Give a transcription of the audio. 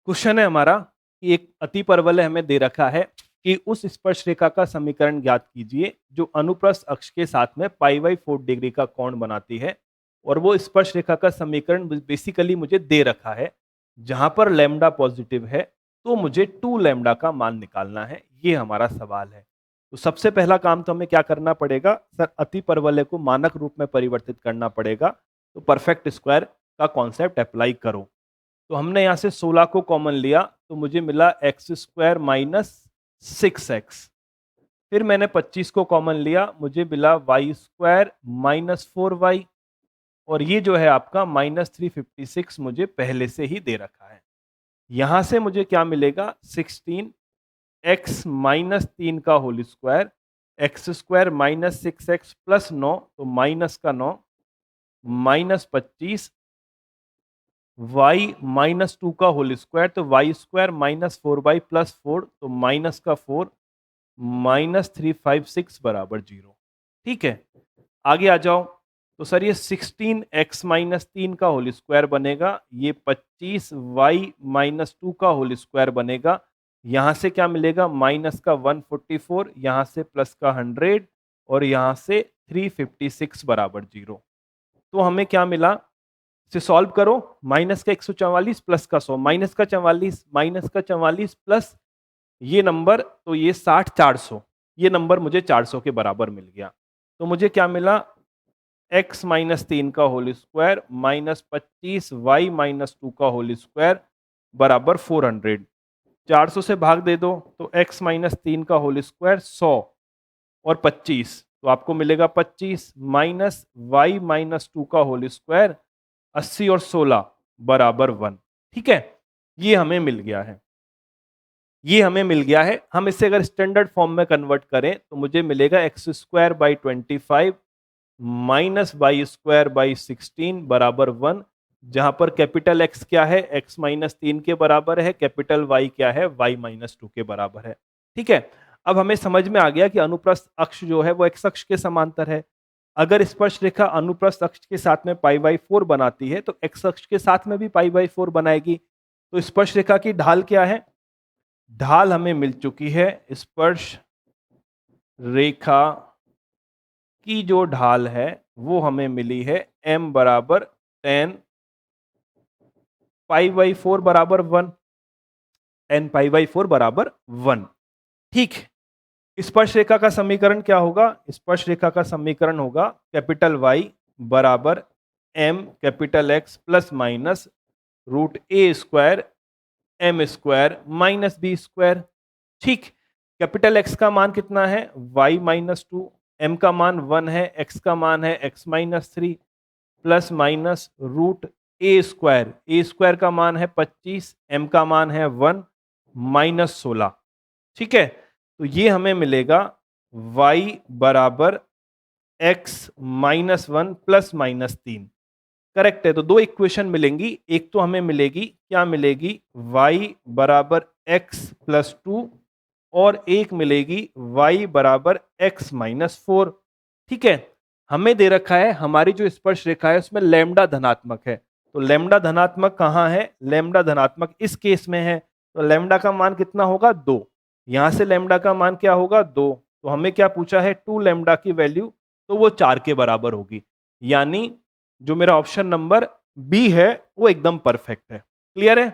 Question है हमारा कि एक अतिपरवलय हमें दे रखा है कि उस स्पर्शरेखा का समीकरण ज्ञात कीजिए जो अनुप्रस्थ अक्ष के साथ में π/4 डिग्री का कोण बनाती है। और वो स्पर्शरेखा का समीकरण बेसिकली मुझे दे रखा है जहां पर लैम्डा पॉजिटिव है, तो मुझे 2 लैम्डा का मान निकालना है। ये हमारा सवाल है। तो सबसे पहला काम तो हमें क्या करना पड़ेगा सर, अतिपरवलय को मानक रूप में परिवर्तित करना पड़ेगा। तो परफेक्ट स्क्वायर का कॉन्सेप्ट अप्लाई करो। तो हमने यहां से 16 को कॉमन लिया तो मुझे मिला एक्स स्क्वायर माइनस 6x। फिर मैंने 25 को कॉमन लिया, मुझे मिला वाई स्क्वायर माइनस 4y। और ये जो है आपका -356 मुझे पहले से ही दे रखा है। यहां से मुझे क्या मिलेगा 16x माइनस 3 का whole square, x square minus 6x plus 9 तो माइनस का 9 माइनस 25 y माइनस 2 का होल स्क्वायर तो y square minus 4y plus 4 तो माइनस का 4 माइनस 356 बराबर 0। ठीक है, आगे आ जाओ। तो सर ये 16x माइनस 3 का होल स्क्वायर बनेगा, ये 25y माइनस 2 का होल स्क्वायर बनेगा। यहां से क्या मिलेगा माइनस का 144, यहां से प्लस का 100 और यहां से 356 बराबर 0। तो हमें क्या मिला, से सॉल्व करो, माइनस का 144 प्लस का 100 माइनस का 44 प्लस ये नंबर तो ये 60 400, ये नंबर मुझे 400 के बराबर मिल गया। तो मुझे क्या मिला x माइनस 3 का whole square minus 25 y minus 2 का होल स्क्वायर बराबर 400। 400 से भाग दे दो तो x माइनस 3 का होल स्क्वायर 100 और 25 तो आपको मिलेगा 25 माइनस y माइनस 2 का होल स्क्वायर 80 और 16 बराबर 1। ठीक है, ये हमें मिल गया है। ये हमें मिल गया है। हम इसे अगर स्टैंडर्ड फॉर्म में कन्वर्ट करें तो मुझे मिलेगा x square by 25 minus y square by 16 बराबर 1, जहां पर कैपिटल एक्स क्या है एक्स माइनस 3 के बराबर है, कैपिटल वाई क्या है वाई माइनस 2 के बराबर है। ठीक है, अब हमें समझ में आ गया कि अनुप्रस्थ अक्ष जो है वो एक्स अक्ष के समांतर है। अगर स्पर्श रेखा अनुप्रस्थ अक्ष के साथ में π/4 बनाती है तो एक्स अक्ष के साथ में भी π/4 बनाएगी। तो स्पर्श रेखा की ढाल क्या है, ढाल हमें मिल चुकी है। स्पर्श रेखा की जो ढाल है वो हमें मिली है m बराबर 10 π/4 बराबर 1, n π/4 बराबर 1। ठीक, स्पर्श रेखा का समीकरण क्या होगा, स्पर्श रेखा का समीकरण होगा कैपिटल Y बराबर m capital X plus minus root a square m square minus b square. ठीक, कैपिटल X का मान कितना है y माइनस 2, m का मान 1 है, x का मान है x minus 3 plus minus root a square का मान है 25, m का मान है 1 माइनस 16। ठीक है, तो ये हमें मिलेगा y बराबर x minus 1 plus minus 3। Correct है, तो दो इक्वेशन मिलेंगी। एक तो हमें मिलेगी क्या मिलेगी y बराबर x प्लस 2 और एक मिलेगी y बराबर x माइनस 4। ठीक है, हमें दे रखा है हमारी जो स्पर्श रेखा है उसमें लैम्डा धनात्मक है। तो लैम्डा धनात्मक कहाँ है, लैम्डा धनात्मक इस केस में है। तो लैम्डा का मान कितना होगा 2, यहां से लैम्डा का मान क्या होगा 2। तो हमें क्या पूछा है 2 लैम्डा की वैल्यू, तो वो 4 के बराबर होगी। यानी जो मेरा ऑप्शन नंबर बी है वो एकदम परफेक्ट है। क्लियर है।